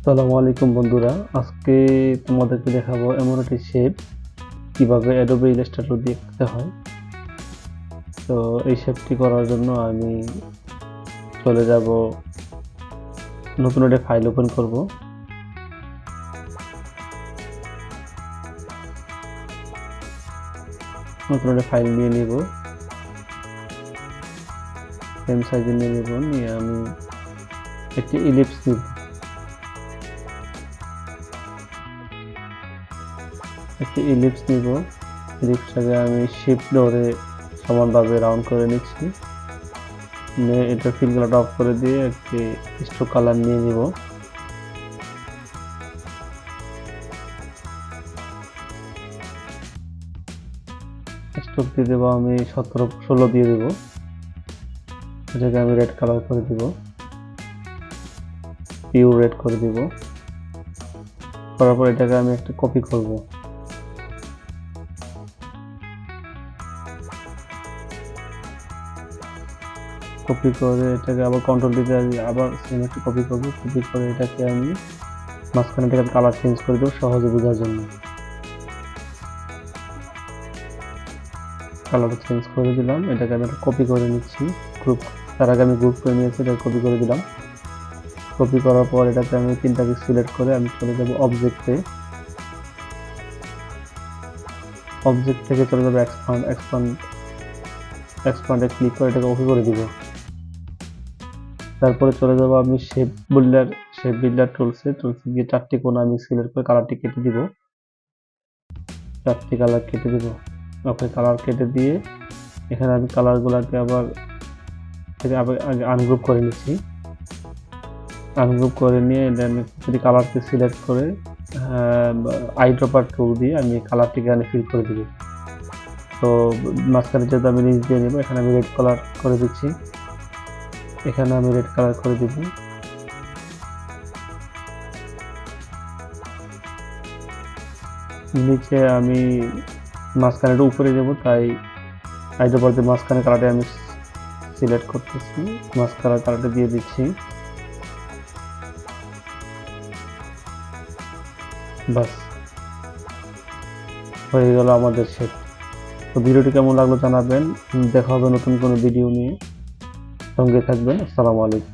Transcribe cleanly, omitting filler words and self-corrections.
আসসালামু আলাইকুম বন্ধুরা, আজকে তোমাদেরকে দেখাবো এমন একটি শেপ কিভাবে অ্যাডোবে ইলাস্ট্রেটর দিয়ে করতে হয়। তো এই শেপটি করার জন্য আমি চলে যাব, নতুন একটা ফাইল ওপেন করব। নতুন একটা ফাইল নিয়ে নিব, সেম সাইজে নিয়ে নিব, নিয়ে আমি একটি ইলিপস নিব। ইলিপসটাকে আমি শিফট ধরে সমানভাবে রাউন্ড করে নিচ্ছি। নিয়ে এটা ফিল কালারটা অফ করে দিয়ে একটি স্ট্রোক কালার নিয়ে নিব। স্ট্রোক দিয়ে দেবো আমি 17-16 দিয়ে দেবো। এটাকে আমি রেড কালার করে দিব, পিওর রেড করে দিব। করার পর এটাকে আমি একটা কপি করব। কপি করে এটাকে আবার কন্ট্রোল দিতে আবার সেম একটা কপি করব। কপি করে এটাকে আমি মাঝখানে থেকে কালার চেঞ্জ করে দেবো সহজে বোঝার জন্য। কালারটা চেঞ্জ করে দিলাম। এটাকে আমি একটা কপি করে নিচ্ছি গ্রুপ, তার আগে আমি গ্রুপ করে নিয়েছি, এটা কপি করে দিলাম। কপি করার পর এটাকে আমি তিনটাকে সিলেক্ট করে আমি চলে যাব অবজেক্টে। অবজেক্ট থেকে চলে যাবে এক্সপান্ডে ক্লিক করে এটাকে ওকে করে দিব। তারপরে চলে যাব আমি শেপ বিল্ডার টুলসে গিয়ে চারটি কোণ আমি সিলেক্ট করে কালারটি কেটে দিব। চারটি কালার কেটে দিব। ওকে, কালার কেটে দিয়ে এখানে আমি কালারগুলোকে আবার আগে আনগ্রুপ করে নিচ্ছি। আনগ্রুপ করে নিয়ে আমি প্রতিটি কালারকে সিলেক্ট করে আই ড্রপার টুল দিয়ে আমি কালারটিকে এখানে ফিল করে দিব। তো মাঝখানে যেহেতু আমি নিচ দিয়ে নেব, এখানে আমি রেড কালার করে দিচ্ছি। এখানে আমি রেড কালার করে দিব। নিচে আমি মাঝখানে উপরে যাব, তাই আইড্রপার দিয়ে মাঝখানে কালারটা আমি সিলেক্ট করতেছি, মাঝখানে কালারটা দিয়ে দিচ্ছি। বাস হয়ে গেল আমাদের শেপ। তো ভিডিওটি কেমন লাগলো জানাবেন। দেখা হবে নতুন কোনো ভিডিও নিয়ে, সঙ্গে থাকবেন। আসসালামু আলাইকুম।